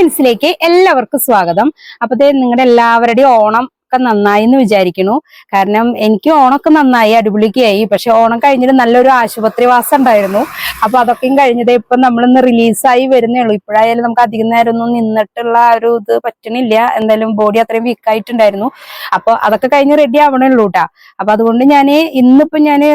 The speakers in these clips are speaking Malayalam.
മെൻസിലേക്ക് എല്ലാവർക്കും സ്വാഗതം. അപ്പൊ നിങ്ങളുടെ എല്ലാവരുടെയും ഓണം ഒക്കെ നന്നായി എന്ന് വിചാരിക്കുന്നു. കാരണം എനിക്ക് ഓണമൊക്കെ നന്നായി, അടിപൊളിക്കായി. പക്ഷെ ഓണം കഴിഞ്ഞിട്ട് നല്ലൊരു ആശുപത്രി വാസം ഉണ്ടായിരുന്നു. അപ്പൊ അതൊക്കെയും കഴിഞ്ഞത് ഇപ്പൊ നമ്മളിന്ന് റിലീസായി വരുന്നേ ഉള്ളൂ. ഇപ്പോഴായാലും നമുക്ക് അധികം നേരം ഒന്നും നിന്നിട്ടുള്ള ഒരു ഇത് പറ്റണില്ല. എന്തായാലും ബോഡി അത്രയും വീക്കായിട്ടുണ്ടായിരുന്നു. അപ്പൊ അതൊക്കെ കഴിഞ്ഞ് റെഡി ആവണേ ഉള്ളൂ കേട്ടാ. അപ്പൊ അതുകൊണ്ട് ഇന്നിപ്പോ ഞാന്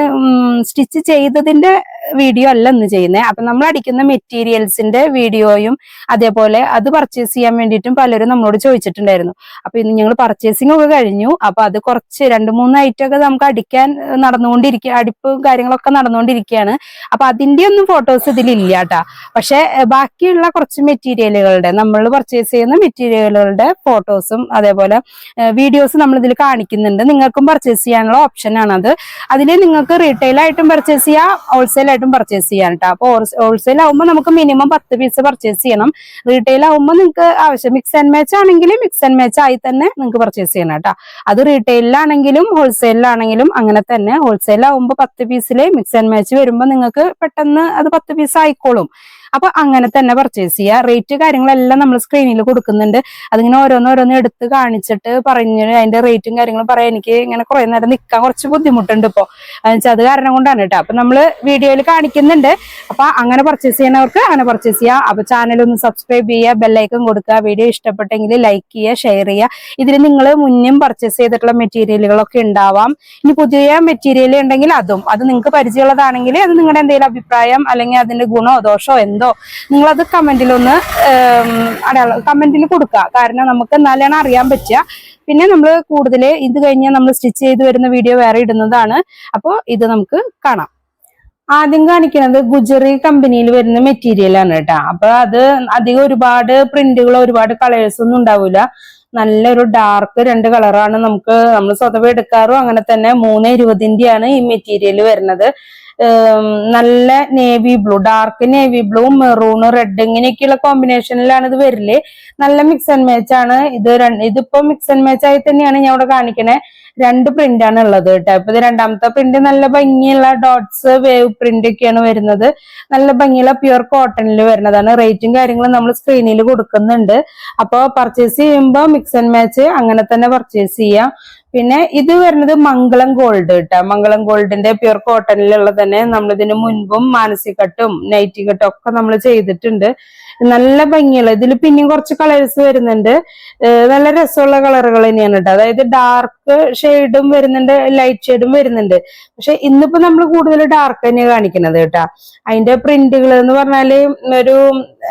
സ്റ്റിച്ച് ചെയ്തതിന്റെ വീഡിയോ അല്ല ഇന്ന് ചെയ്യുന്നത്. അപ്പൊ നമ്മൾ അടിക്കുന്ന മെറ്റീരിയൽസിന്റെ വീഡിയോയും അതേപോലെ അത് പർച്ചേസ് ചെയ്യാൻ വേണ്ടിയിട്ടും പലരും നമ്മളോട് ചോദിച്ചിട്ടുണ്ടായിരുന്നു. അപ്പൊ ഇന്ന് ഞങ്ങൾ പർച്ചേസിംഗ് ഒക്കെ കഴിഞ്ഞു. അപ്പൊ അത് കുറച്ച് 2-3 ഐറ്റം ഒക്കെ നമുക്ക് അടിക്കാൻ നടന്നുകൊണ്ടിരിക്കുക, അടിപ്പ് കാര്യങ്ങളൊക്കെ നടന്നുകൊണ്ടിരിക്കുകയാണ്. അപ്പൊ അതിന്റെ ഒന്നും ഫോട്ടോസ് ഇതിലില്ല കേട്ടാ. പക്ഷെ ബാക്കിയുള്ള കുറച്ച് മെറ്റീരിയലുകളുടെ, നമ്മൾ പർച്ചേസ് ചെയ്യുന്ന മെറ്റീരിയലുകളുടെ ഫോട്ടോസും അതേപോലെ വീഡിയോസ് നമ്മൾ ഇതിൽ കാണിക്കുന്നുണ്ട്. നിങ്ങൾക്കും പർച്ചേസ് ചെയ്യാനുള്ള ഓപ്ഷൻ ആണത്. അതിൽ നിങ്ങൾക്ക് റീറ്റെയിൽ ആയിട്ടും പർച്ചേസ് ചെയ്യാം, ഹോൾസെയിൽ ആയിട്ടും പർച്ചേസ് ചെയ്യാൻ കേട്ടോ. അപ്പൊ ഹോൾസെയിൽ ആകുമ്പോൾ നമുക്ക് മിനിമം 10 പീസ് പർച്ചേസ് ചെയ്യണം. റീറ്റെയിൽ ആകുമ്പോൾ നിങ്ങൾക്ക് ആവശ്യം മിക്സ് ആൻഡ് മാച്ച് ആണെങ്കിൽ മിക്സ് ആൻഡ് മാച്ച് ആയി തന്നെ നിങ്ങൾക്ക് പർച്ചേസ് ചെയ്യണം കേട്ടോ. അത് റീറ്റെയിലാണെങ്കിലും ഹോൾസെയിലാണെങ്കിലും അങ്ങനെ തന്നെ. ഹോൾസെയിൽ ആകുമ്പോൾ 10 പീസില് മിക്സ് ആൻഡ് മാച്ച് വരുമ്പോൾ നിങ്ങൾക്ക് പെട്ടെന്ന് അത് 10 പീസ് ആയിക്കോളും. അപ്പൊ അങ്ങനെ തന്നെ പർച്ചേസ് ചെയ്യുക. റേറ്റ് കാര്യങ്ങളെല്ലാം നമ്മൾ സ്ക്രീനിൽ കൊടുക്കുന്നുണ്ട്. അതിങ്ങനെ ഓരോന്നോരോന്ന് എടുത്ത് കാണിച്ചിട്ട് പറഞ്ഞ് അതിന്റെ റേറ്റും കാര്യങ്ങളും പറയാൻ എനിക്ക് ഇങ്ങനെ കുറെ നേരം നിൽക്കാൻ കുറച്ച് ബുദ്ധിമുട്ടുണ്ട് ഇപ്പൊ. അത് കാരണം കൊണ്ടാണ് കേട്ടോ. അപ്പൊ നമ്മള് വീഡിയോയിൽ കാണിക്കുന്നുണ്ട്. അപ്പൊ അങ്ങനെ പർച്ചേസ് ചെയ്യുന്നവർക്ക് അങ്ങനെ പർച്ചേസ് ചെയ്യാം. അപ്പൊ ചാനൽ ഒന്ന് സബ്സ്ക്രൈബ് ചെയ്യുക, ബെല്ലൈക്കൺ കൊടുക്കുക. വീഡിയോ ഇഷ്ടപ്പെട്ടെങ്കിൽ ലൈക്ക് ചെയ്യുക, ഷെയർ ചെയ്യുക. ഇതിൽ നിങ്ങൾ മുന്നും പർച്ചേസ് ചെയ്തിട്ടുള്ള മെറ്റീരിയലുകളൊക്കെ ഉണ്ടാവാം. ഇനി പുതിയ മെറ്റീരിയൽ ഉണ്ടെങ്കിൽ അത് നിങ്ങൾക്ക് പരിചയമുള്ളതാണെങ്കിൽ അത് നിങ്ങളുടെ എന്തെങ്കിലും അഭിപ്രായം അല്ലെങ്കിൽ അതിന്റെ ഗുണോ ദോഷോ എന്തോ നിങ്ങളത് കമന്റിലൊന്ന് കമന്റിൽ കൊടുക്കുക. കാരണം നമുക്ക് എന്നാലാണ് അറിയാൻ പറ്റുക. പിന്നെ നമ്മൾ കൂടുതൽ ഇത് കഴിഞ്ഞ് നമ്മൾ സ്റ്റിച്ച് ചെയ്ത് വരുന്ന വീഡിയോ വേറെ ഇടുന്നതാണ്. അപ്പോൾ ഇത് നമുക്ക് കാണാം. ആദ്യം കാണിക്കുന്നത് ഗുജറി കമ്പനിയിൽ വരുന്ന മെറ്റീരിയൽ ആണ് കേട്ടോ. അപ്പൊ അത് അധികം ഒരുപാട് പ്രിന്റുകളോ ഒരുപാട് കളേഴ്സ് ഒന്നും ഉണ്ടാവില്ല. നല്ലൊരു ഡാർക്ക് 2 കളറാണ് നമ്മൾ സ്വതവേ എടുക്കാറും. അങ്ങനെ തന്നെ 320-ന്റെയാണ് ഈ മെറ്റീരിയൽ വരുന്നത്. നല്ല navy blue, dark navy blue, maroon, red ഇങ്ങനെയൊക്കെയുള്ള കോമ്പിനേഷനിലാണ് ഇത് വരില്ലേ. നല്ല മിക്സ് ആൻഡ് മാച്ച് ആണ് ഇത്. ഇതിപ്പോ മിക്സ് ആൻഡ് മാച്ച് ആയി തന്നെയാണ് ഞാൻ ഇവിടെ കാണിക്കണേ. 2 പ്രിന്റ് ആണ് ഉള്ളത് കേട്ടോ. ഇപ്പൊ ഇത് രണ്ടാമത്തെ പ്രിന്റ് നല്ല ഭംഗിയുള്ള ഡോട്ട്സ് വേവ് പ്രിന്റ് ഒക്കെയാണ് വരുന്നത്. നല്ല ഭംഗിയുള്ള പ്യുർ കോട്ടണിൽ വരുന്നതാണ്. റേറ്റും കാര്യങ്ങളും നമ്മൾ സ്ക്രീനിൽ കൊടുക്കുന്നുണ്ട്. അപ്പൊ പർച്ചേസ് ചെയ്യുമ്പോൾ മിക്സ് ആൻഡ് മാച്ച് അങ്ങനെ തന്നെ പർച്ചേസ് ചെയ്യാം. പിന്നെ ഇത് വരുന്നത് മംഗളം ഗോൾഡ് കേട്ടോ. മംഗളം ഗോൾഡിന്റെ പ്യുർ കോട്ടണിലുള്ള തന്നെ നമ്മളിതിന് മുൻപും മാനസി കട്ടും നൈറ്റി കട്ടും ഒക്കെ നമ്മൾ ചെയ്തിട്ടുണ്ട്. നല്ല ഭംഗിയുള്ള ഇതിൽ പിന്നെയും കുറച്ച് കളേഴ്സ് വരുന്നുണ്ട്. നല്ല രസമുള്ള കളറുകൾ തന്നെയാണ് കേട്ടോ. അതായത് ഡാർക്ക് ഷെയ്ഡും വരുന്നുണ്ട്, ലൈറ്റ് ഷെയ്ഡും വരുന്നുണ്ട്. പക്ഷെ ഇന്നിപ്പോ നമ്മൾ കൂടുതൽ ഡാർക്ക് തന്നെയാണ് കാണിക്കുന്നത് കേട്ടോ. അതിന്റെ പ്രിന്റുകൾ എന്ന് പറഞ്ഞാല് ഒരു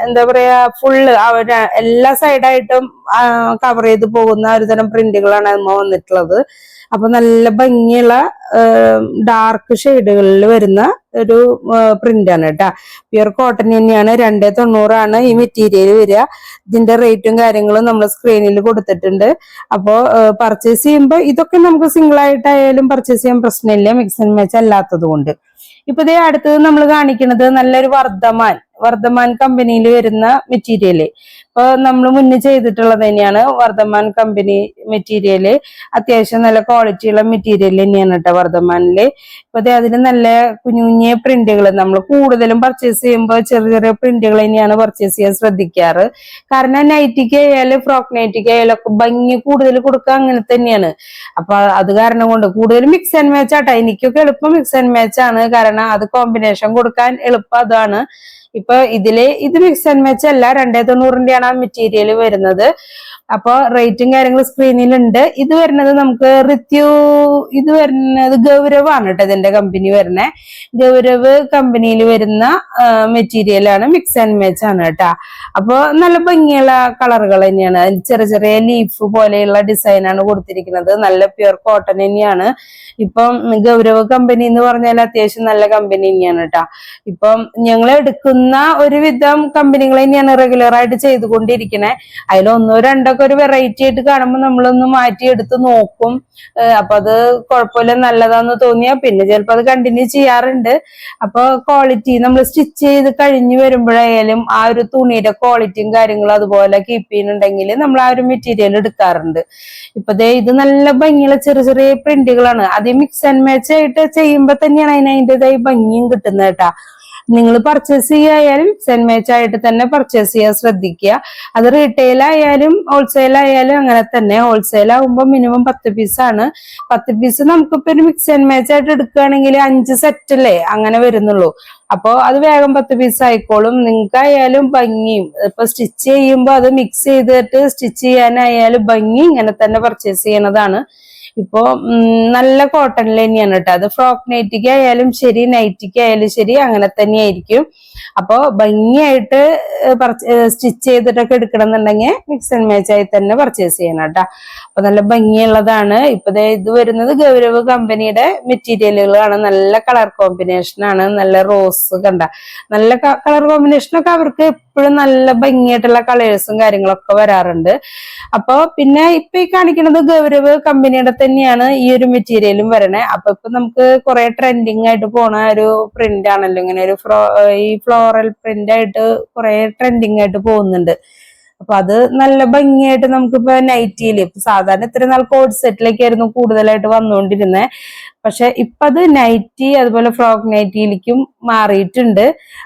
എന്താ പറയാ, ഫുള്ള് എല്ലാ സൈഡായിട്ടും കവർ ചെയ്ത് പോകുന്ന ഒരു തരം പ്രിന്റുകളാണ് അതിന് വന്നിട്ടുള്ളത്. അപ്പൊ നല്ല ഭംഗിയുള്ള ഡാർക്ക് ഷെയ്ഡുകളിൽ വരുന്ന ഒരു പ്രിന്റ് ആണ് കേട്ടോ. പ്യുർ കോട്ടൺ തന്നെയാണ്. 290 ഈ മെറ്റീരിയൽ വരിക. ഇതിന്റെ റേറ്റും കാര്യങ്ങളും നമ്മൾ സ്ക്രീനിൽ കൊടുത്തിട്ടുണ്ട്. അപ്പോ പർച്ചേസ് ചെയ്യുമ്പോൾ ഇതൊക്കെ നമുക്ക് സിംഗിൾ ആയിട്ടായാലും പർച്ചേസ് ചെയ്യാൻ പ്രശ്നമില്ല, മിക്സ് ആൻഡ് മാച്ച് അല്ലാത്തത് കൊണ്ട്. ഇപ്പൊ ഇതേ അടുത്തത് നമ്മൾ കാണിക്കുന്നത് നല്ലൊരു വർദ്ധമാൻ കമ്പനിയിൽ വരുന്ന മെറ്റീരിയല്. ഇപ്പൊ നമ്മൾ മുന്നേ ചെയ്തിട്ടുള്ളത് തന്നെയാണ് വർദ്ധമാൻ കമ്പനി മെറ്റീരിയല്. അത്യാവശ്യം നല്ല ക്വാളിറ്റിയുള്ള മെറ്റീരിയൽ തന്നെയാണ് കേട്ടോ വർദ്ധമാനില്. ഇപ്പൊ അതിന് നല്ല കുഞ്ഞു കുഞ്ഞിയ പ്രിന്റുകൾ നമ്മൾ കൂടുതലും പർച്ചേസ് ചെയ്യുമ്പോൾ ചെറിയ ചെറിയ പ്രിന്റുകൾ തന്നെയാണ് പർച്ചേസ് ചെയ്യാൻ ശ്രദ്ധിക്കാറ്. കാരണം നൈറ്റിക്ക് ആയാലും ഫ്രോക്ക് നൈറ്റിക്ക് ആയാലും ഒക്കെ ഭംഗി കൂടുതൽ കൊടുക്കുക അങ്ങനെ തന്നെയാണ്. അപ്പൊ അത് കാരണം കൊണ്ട് കൂടുതൽ മിക്സ് ആൻഡ് മാച്ച് ആട്ടോ. എനിക്കൊക്കെ എളുപ്പം മിക്സ് ആൻഡ് മാച്ച് ആണ്. കാരണം അത് കോമ്പിനേഷൻ കൊടുക്കാൻ എളുപ്പം അതാണ്. ഇപ്പൊ ഇത് മിക്സ് ആൻഡ് മാച്ച് അല്ല. 290-ന്റെയാണ് ആ മെറ്റീരിയൽ വരുന്നത്. അപ്പൊ റേറ്റും കാര്യങ്ങളും സ്ക്രീനിലുണ്ട്. ഇത് വരുന്നത് നമുക്ക് ഇത് വരുന്നത് ഗൗരവാണ് കേട്ടോ. ഇതിന്റെ കമ്പനി വരുന്നത് ഗൗരവ് കമ്പനിയിൽ വരുന്ന മെറ്റീരിയലാണ്. മിക്സ് ആൻഡ് മാച്ച് ആണ് കേട്ടോ. അപ്പൊ നല്ല ഭംഗിയുള്ള കളറുകൾ തന്നെയാണ്. ചെറിയ ചെറിയ ലീഫ് പോലെയുള്ള ഡിസൈനാണ് കൊടുത്തിരിക്കുന്നത്. നല്ല പ്യുർ കോട്ടൺ തന്നെയാണ്. ഇപ്പം ഗൗരവ് കമ്പനി എന്ന് പറഞ്ഞാൽ അത്യാവശ്യം നല്ല കമ്പനി തന്നെയാണ് കേട്ടോ. ഇപ്പം ഞങ്ങൾ എടുക്കുന്ന ഒരുവിധം കമ്പനികൾ തന്നെയാണ് റെഗുലർ ആയിട്ട് ചെയ്തുകൊണ്ടിരിക്കണേ. അതിൽ 1-2 ഒരു വെറൈറ്റി ആയിട്ട് കാണുമ്പോൾ നമ്മളൊന്ന് മാറ്റി എടുത്ത് നോക്കും. അപ്പൊ അത് കുഴപ്പമില്ല, നല്ലതാന്ന് തോന്നിയാ പിന്നെ ചിലപ്പോ അത് കണ്ടിന്യൂ ചെയ്യാറുണ്ട്. അപ്പൊ ക്വാളിറ്റി നമ്മൾ സ്റ്റിച്ച് ചെയ്ത് കഴിഞ്ഞു വരുമ്പോഴായാലും ആ ഒരു തുണിയുടെ ക്വാളിറ്റിയും കാര്യങ്ങളും അതുപോലെ കീപ്പ് ചെയ്യുന്നുണ്ടെങ്കിൽ നമ്മൾ ആ ഒരു മെറ്റീരിയൽ എടുക്കാറുണ്ട്. ഇപ്പൊ ഇത് നല്ല ഭംഗിയുള്ള ചെറിയ ചെറിയ പ്രിന്റുകളാണ്. അത് മിക്സ് ആൻഡ് മാച്ച് ആയിട്ട് ചെയ്യുമ്പോ തന്നെയാണ് അതിൻ്റെതായി ഭംഗിയും കിട്ടുന്നത് കേട്ടാ. നിങ്ങൾ പർച്ചേസ് ചെയ്യായാലും മിക്സ് ആൻഡ് മാച്ച് ആയിട്ട് തന്നെ പർച്ചേസ് ചെയ്യാൻ ശ്രദ്ധിക്കുക. അത് റീറ്റെയിൽ ആയാലും ഹോൾസെയിൽ ആയാലും അങ്ങനെ തന്നെ. ഹോൾസെയിൽ ആകുമ്പോൾ മിനിമം 10 പീസാണ്. 10 പീസ് നമുക്കിപ്പോ ഒരു മിക്സ് ആൻഡ് മാച്ച് ആയിട്ട് എടുക്കുകയാണെങ്കിൽ 5 സെറ്റ് അല്ലേ അങ്ങനെ വരുന്നുള്ളൂ. അപ്പൊ അത് വേഗം 10 പീസ് ആയിക്കോളും. നിങ്ങൾക്കായാലും ഭംഗിയും ഇപ്പൊ സ്റ്റിച്ച് ചെയ്യുമ്പോൾ അത് മിക്സ് ചെയ്തിട്ട് സ്റ്റിച്ച് ചെയ്യാനായാലും ഭംഗി ഇങ്ങനെ തന്നെ പർച്ചേസ് ചെയ്യണതാണ്. ഇപ്പോ നല്ല കോട്ടണിൽ തന്നെയാണ് കേട്ടോ. അത് ഫ്രോക്ക് നൈറ്റിക്ക് ആയാലും ശരി, നൈറ്റിക്ക് ആയാലും ശരി അങ്ങനെ തന്നെയായിരിക്കും. അപ്പോ ഭംഗിയായിട്ട് സ്റ്റിച്ച് ചെയ്തിട്ടൊക്കെ എടുക്കണമെന്നുണ്ടെങ്കിൽ മിക്സ് ആൻഡ് മാച്ച് ആയി തന്നെ പർച്ചേസ് ചെയ്യണം കേട്ടോ. അപ്പൊ നല്ല ഭംഗിയുള്ളതാണ്. ഇപ്പൊ ഇത് വരുന്നത് ഗൗരവ് കമ്പനിയുടെ മെറ്റീരിയലുകളാണ്. നല്ല കളർ കോമ്പിനേഷൻ ആണ്. നല്ല റോസ് കണ്ട നല്ല കളർ കോമ്പിനേഷനൊക്കെ അവർക്ക് എപ്പോഴും നല്ല ഭംഗിയായിട്ടുള്ള കളേഴ്സും കാര്യങ്ങളൊക്കെ വരാറുണ്ട്. അപ്പൊ പിന്നെ ഇപ്പൊ ഈ കാണിക്കുന്നത് ഗൗരവ് കമ്പനിയുടെ തന്നെയാണ് ഈ ഒരു മെറ്റീരിയലും വരണേ. അപ്പൊ ഇപ്പൊ നമുക്ക് കുറെ ട്രെൻഡിങ് ആയിട്ട് പോണ ഒരു പ്രിന്റ് ആണല്ലോ ഇങ്ങനെ ഒരു ഈ ഫ്ലോറൽ പ്രിന്റ് ആയിട്ട് കുറെ ട്രെൻഡിങ് ആയിട്ട് പോകുന്നുണ്ട്. അപ്പൊ അത് നല്ല ഭംഗിയായിട്ട് നമുക്കിപ്പോ നൈറ്റിയില് ഇപ്പൊ സാധാരണ ഇത്ര നാൾ കോഡ് സെറ്റിലേക്കായിരുന്നു കൂടുതലായിട്ട് വന്നുകൊണ്ടിരുന്നത്. പക്ഷെ ഇപ്പൊ അത് നൈറ്റി അതുപോലെ ഫ്രോക്ക് നൈറ്റിയിലേക്കും മാറിയിട്ടുണ്ട്.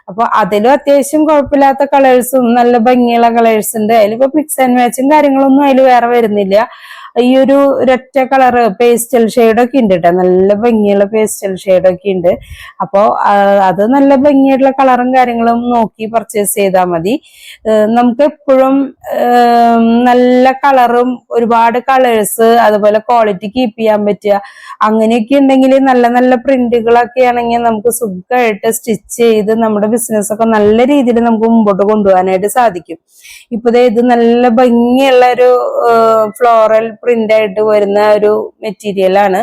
അപ്പൊ അതിലും അത്യാവശ്യം കുഴപ്പമില്ലാത്ത കളേഴ്സും നല്ല ഭംഗിയുള്ള കളേഴ്സ് ഉണ്ട്. അതിലിപ്പോ മിക്സ് ആൻഡ് മാച്ചും കാര്യങ്ങളൊന്നും അതിൽ വേറെ വരുന്നില്ല. ഈ ഒരു ഒരൊറ്റ കളറ് പേസ്റ്റൽ ഷെയ്ഡൊക്കെ ഉണ്ട് കേട്ടോ. നല്ല ഭംഗിയുള്ള പേസ്റ്റൽ ഷെയ്ഡൊക്കെ ഉണ്ട്. അപ്പോ അത് നല്ല ഭംഗിയായിട്ടുള്ള കളറും കാര്യങ്ങളും നോക്കി പർച്ചേസ് ചെയ്താൽ മതി. നമുക്ക് എപ്പോഴും നല്ല കളറും ഒരുപാട് കളേഴ്സ് അതുപോലെ ക്വാളിറ്റി കീപ്പ് ചെയ്യാൻ പറ്റുക അങ്ങനെയൊക്കെ ഉണ്ടെങ്കിൽ നല്ല നല്ല പ്രിന്റുകളൊക്കെ ആണെങ്കിൽ നമുക്ക് സുഖമായിട്ട് സ്റ്റിച്ച് ചെയ്ത് നമ്മുടെ ബിസിനസ് ഒക്കെ നല്ല രീതിയിൽ നമുക്ക് മുമ്പോട്ട് കൊണ്ടുപോകാനായിട്ട് സാധിക്കും. ഇപ്പൊ ഇത് നല്ല ഭംഗിയുള്ള ഒരു ഫ്ലോറൽ പ്രിന്റ് ആയിട്ട് വരുന്ന ഒരു മെറ്റീരിയൽ ആണ്.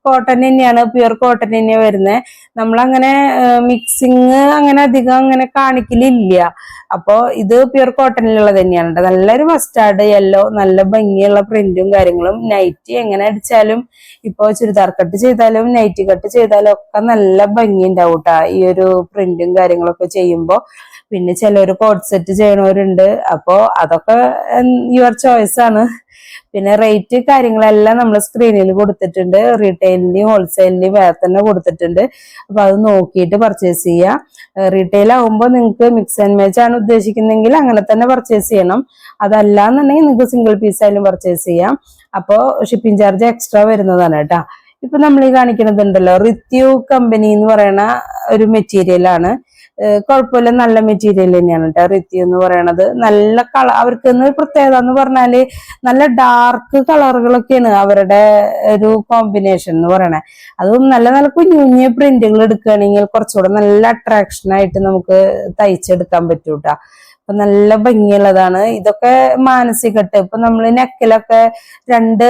കോട്ടൺ തന്നെയാണ്, പ്യുർ കോട്ടൺ തന്നെയാണ് വരുന്നത്. നമ്മളങ്ങനെ മിക്സിങ് അങ്ങനെ അധികം അങ്ങനെ കാണിക്കലില്ല. അപ്പോ ഇത് പ്യുർ കോട്ടണിലുള്ളത് തന്നെയാണ്. നല്ലൊരു മസ്റ്റാർഡ് യെല്ലോ നല്ല ഭംഗിയുള്ള പ്രിന്റും കാര്യങ്ങളും. നൈറ്റി എങ്ങനെ അടിച്ചാലും ഇപ്പോ ചുരിദാർ കട്ട് ചെയ്താലും നൈറ്റി കട്ട് ചെയ്താലും ഒക്കെ നല്ല ഭംഗി ഉണ്ടാവും കേട്ടോ ഈ ഒരു പ്രിന്റും കാര്യങ്ങളൊക്കെ ചെയ്യുമ്പോ. പിന്നെ ചിലർ കോഡ് സെറ്റ് ചെയ്യണവരുണ്ട്. അപ്പോ അതൊക്കെ യുവർ ചോയ്സ് ആണ്. പിന്നെ റേറ്റ് കാര്യങ്ങളെല്ലാം നമ്മൾ സ്ക്രീനിൽ കൊടുത്തിട്ടുണ്ട്. റീറ്റെയിലിന്റെയും ഹോൾസെയിലിന്റെയും വേറെ തന്നെ കൊടുത്തിട്ടുണ്ട്. അപ്പൊ അത് നോക്കിയിട്ട് പർച്ചേസ് ചെയ്യാം. റീറ്റെയിൽ ആകുമ്പോൾ നിങ്ങൾക്ക് മിക്സ് ആൻഡ് മാച്ച് ആണ് ഉദ്ദേശിക്കുന്നെങ്കിൽ അങ്ങനെ തന്നെ പർച്ചേസ് ചെയ്യണം. അതല്ല എന്നുണ്ടെങ്കിൽ നിങ്ങൾക്ക് സിംഗിൾ പീസ് ആയാലും പർച്ചേസ് ചെയ്യാം. അപ്പോൾ ഷിപ്പിംഗ് ചാർജ് എക്സ്ട്രാ വരുന്നതാണ് കേട്ടോ. ഇപ്പൊ നമ്മൾ ഈ കാണിക്കുന്നതുണ്ടല്ലോ റിത്യു കമ്പനി എന്ന് പറയുന്ന ഒരു മെറ്റീരിയൽ ആണ്. കുഴപ്പമില്ല, നല്ല മെറ്റീരിയൽ തന്നെയാണ് കേട്ടോ റിത്യു എന്ന് പറയണത്. നല്ല കളർ അവർക്ക് പ്രത്യേകത എന്ന് പറഞ്ഞാല് നല്ല ഡാർക്ക് കളറുകളൊക്കെയാണ് അവരുടെ ഒരു കോമ്പിനേഷൻ എന്ന് പറയണേ. അതും നല്ല നല്ല കുഞ്ഞു കുഞ്ഞു പ്രിന്റുകൾ എടുക്കുകയാണെങ്കിൽ കുറച്ചുകൂടെ നല്ല അട്രാക്ഷൻ ആയിട്ട് നമുക്ക് തയ്ച്ചെടുക്കാൻ പറ്റൂ കേട്ടോ. അപ്പൊ നല്ല ഭംഗിയുള്ളതാണ്. ഇതൊക്കെ മാനസികട്ട് ഇപ്പൊ നമ്മള് നെക്കിലൊക്കെ 2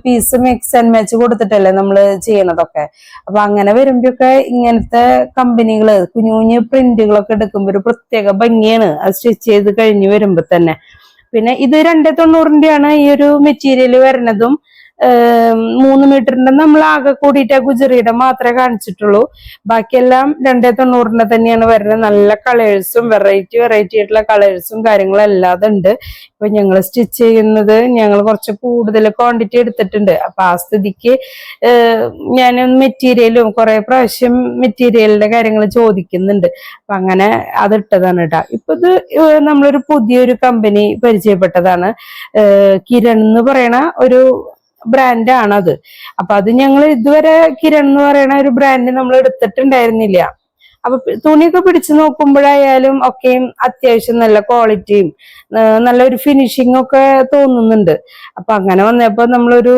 പീസ് മിക്സ് ആൻഡ് മാച്ച് കൊടുത്തിട്ടല്ലേ നമ്മള് ചെയ്യണതൊക്കെ. അപ്പൊ അങ്ങനെ വരുമ്പോഴൊക്കെ ഇങ്ങനത്തെ കമ്പനികള് കുഞ്ഞു കുഞ്ഞു പ്രിന്റുകളൊക്കെ എടുക്കുമ്പോ ഒരു പ്രത്യേക ഭംഗിയാണ് അത് സ്റ്റിച്ച് ചെയ്ത് കഴിഞ്ഞ് വരുമ്പോ തന്നെ. പിന്നെ ഇത് 290 ഈ ഒരു മെറ്റീരിയൽ വരുന്നതും. 3 മീറ്ററിന്റെ നമ്മൾ ആകെ കൂടിയിട്ട് ഗുജറിയുടെ മാത്രമേ കാണിച്ചിട്ടുള്ളൂ. ബാക്കിയെല്ലാം 290 തന്നെയാണ് വരുന്നത്. നല്ല കളേഴ്സും വെറൈറ്റി ആയിട്ടുള്ള കളേഴ്സും കാര്യങ്ങളും എല്ലാം ഉണ്ട്. ഇപ്പൊ ഞങ്ങൾ സ്റ്റിച്ച് ചെയ്യുന്നത് ഞങ്ങൾ കുറച്ച് കൂടുതൽ ക്വാണ്ടിറ്റി എടുത്തിട്ടുണ്ട്. അപ്പൊ ആ സ്ഥിതിക്ക് ഞാൻ മെറ്റീരിയലും കുറെ പ്രാവശ്യം മെറ്റീരിയലിന്റെ കാര്യങ്ങൾ ചോദിക്കുന്നുണ്ട്. അപ്പൊ അങ്ങനെ അത് ഇട്ടതാണ് കേട്ടോ. ഇപ്പൊ ഇത് നമ്മളൊരു പുതിയൊരു കമ്പനി പരിചയപ്പെട്ടതാണ്. കിരൺ എന്ന് പറയണ ഒരു ബ്രാൻഡാണത്. അപ്പൊ അത് ഞങ്ങൾ ഇതുവരെ കിരൺ എന്ന് പറയുന്ന ഒരു ബ്രാൻഡ് നമ്മൾ എടുത്തിട്ടുണ്ടായിരുന്നില്ല. അപ്പൊ തുണിയൊക്കെ പിടിച്ചു നോക്കുമ്പോഴായാലും ഒക്കെയും അത്യാവശ്യം നല്ല ക്വാളിറ്റിയും നല്ലൊരു ഫിനിഷിംഗ് ഒക്കെ തോന്നുന്നുണ്ട്. അപ്പൊ അങ്ങനെ വന്നപ്പോ നമ്മളൊരു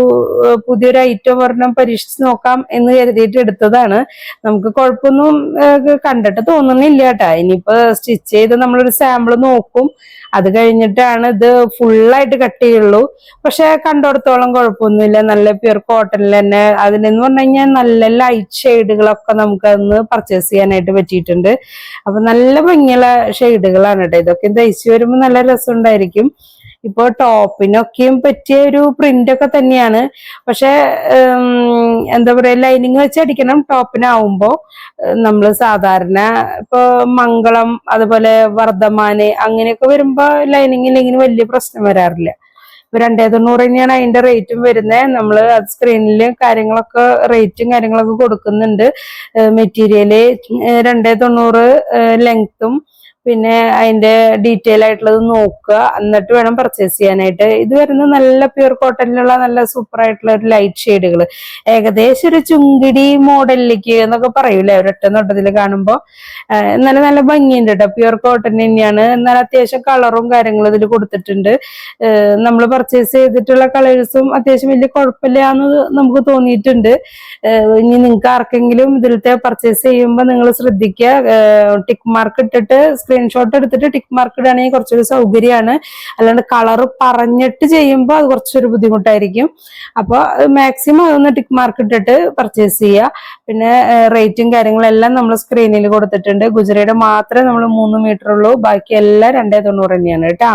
പുതിയൊരു ഐറ്റം ഒരെണ്ണം പരീക്ഷിച്ച് നോക്കാം എന്ന് കരുതിയിട്ട് എടുത്തതാണ്. നമുക്ക് കുഴപ്പമൊന്നും കണ്ടിട്ട് തോന്നുന്നില്ല കേട്ടാ. ഇനിയിപ്പോ സ്റ്റിച്ച് ചെയ്ത് നമ്മളൊരു സാമ്പിൾ നോക്കും. അത് കഴിഞ്ഞിട്ടാണ് ഇത് ഫുള്ളായിട്ട് കട്ട് ചെയ്യുള്ളൂ. പക്ഷെ കണ്ടിടത്തോളം കുഴപ്പമൊന്നുമില്ല. നല്ല പ്യുർ കോട്ടണിൽ തന്നെ അതിനെന്ന് പറഞ്ഞു കഴിഞ്ഞാൽ നല്ല ലൈറ്റ് ഷെയ്ഡുകളൊക്കെ നമുക്ക് അന്ന് പർച്ചേസ് ചെയ്യാനായിട്ട് പറ്റിയിട്ടുണ്ട്. അപ്പൊ നല്ല ഭംഗിയുള്ള ഷെയ്ഡുകളാണ് കേട്ടോ. ഇതൊക്കെ തയ്ച്ചു വരുമ്പോൾ നല്ല രസമുണ്ടായിരിക്കും. ഇപ്പൊ ടോപ്പിനൊക്കെയും പറ്റിയ ഒരു പ്രിന്റ് ഒക്കെ തന്നെയാണ്. പക്ഷെ എന്താ പറയാ ലൈനിങ് വെച്ച് അടിക്കണം ടോപ്പിനാവുമ്പോ. നമ്മള് സാധാരണ ഇപ്പൊ മംഗളം അതുപോലെ വർദ്ധമാന് അങ്ങനെയൊക്കെ വരുമ്പോ ലൈനിങ് ഇല്ലെങ്കിൽ വലിയ പ്രശ്നം വരാറില്ല. $290 തന്നെയാണ് അതിന്റെ റേറ്റും വരുന്നത്. നമ്മൾ അത് സ്ക്രീനിൽ കാര്യങ്ങളൊക്കെ റേറ്റും കാര്യങ്ങളൊക്കെ കൊടുക്കുന്നുണ്ട്. മെറ്റീരിയല് 290 ലെങ്ത്തും പിന്നെ അതിന്റെ ഡീറ്റെയിൽ ആയിട്ടുള്ളത് നോക്കുക, എന്നിട്ട് വേണം പർച്ചേസ് ചെയ്യാനായിട്ട്. ഇത് വരുന്നത് നല്ല പ്യൂർ കോട്ടണിലുള്ള നല്ല സൂപ്പർ ആയിട്ടുള്ള ഒരു ലൈറ്റ് ഷെയ്ഡുകൾ, ഏകദേശം ഒരു ചുങ്കിടി മോഡലിലേക്ക് എന്നൊക്കെ പറയൂലേ ഒരൊറ്റ നോട്ടത്തിൽ കാണുമ്പോൾ. എന്നാലും നല്ല ഭംഗിയുണ്ട് കേട്ടോ, പ്യൂർ കോട്ടൺ തന്നെയാണ്. എന്നാൽ അത്യാവശ്യം കളറും കാര്യങ്ങളും ഇതിൽ കൊടുത്തിട്ടുണ്ട്. നമ്മൾ പർച്ചേസ് ചെയ്തിട്ടുള്ള കളേഴ്സും അത്യാവശ്യം വലിയ കുഴപ്പമില്ല എന്ന് നമുക്ക് തോന്നിയിട്ടുണ്ട്. ഇനി നിങ്ങൾക്ക് ആർക്കെങ്കിലും ഇതിലത്തെ പർച്ചേസ് ചെയ്യുമ്പോൾ നിങ്ങൾ ശ്രദ്ധിക്കുക, ടിക്ക് മാർക്ക് ഇട്ടിട്ട് സ്ക്രീൻഷോട്ട് എടുത്തിട്ട് ടിക്ക് മാർക്ക് ഇടുകയാണെങ്കിൽ കുറച്ചൊരു സൗകര്യമാണ്. അല്ലാണ്ട് കളർ പറഞ്ഞിട്ട് ചെയ്യുമ്പോൾ അത് കുറച്ചൊരു ബുദ്ധിമുട്ടായിരിക്കും. അപ്പോൾ മാക്സിമം അതൊന്ന് ടിക്ക് മാർക്ക് ഇട്ടിട്ട് പർച്ചേസ് ചെയ്യുക. പിന്നെ റേറ്റും കാര്യങ്ങളെല്ലാം നമ്മൾ സ്ക്രീനിൽ കൊടുത്തിട്ടുണ്ട്. ഗുജറയുടെ മാത്രമേ നമ്മൾ 3 മീറ്റർ ഉള്ളൂ, ബാക്കി എല്ലാം 290 തന്നെയാണ് കേട്ടോ.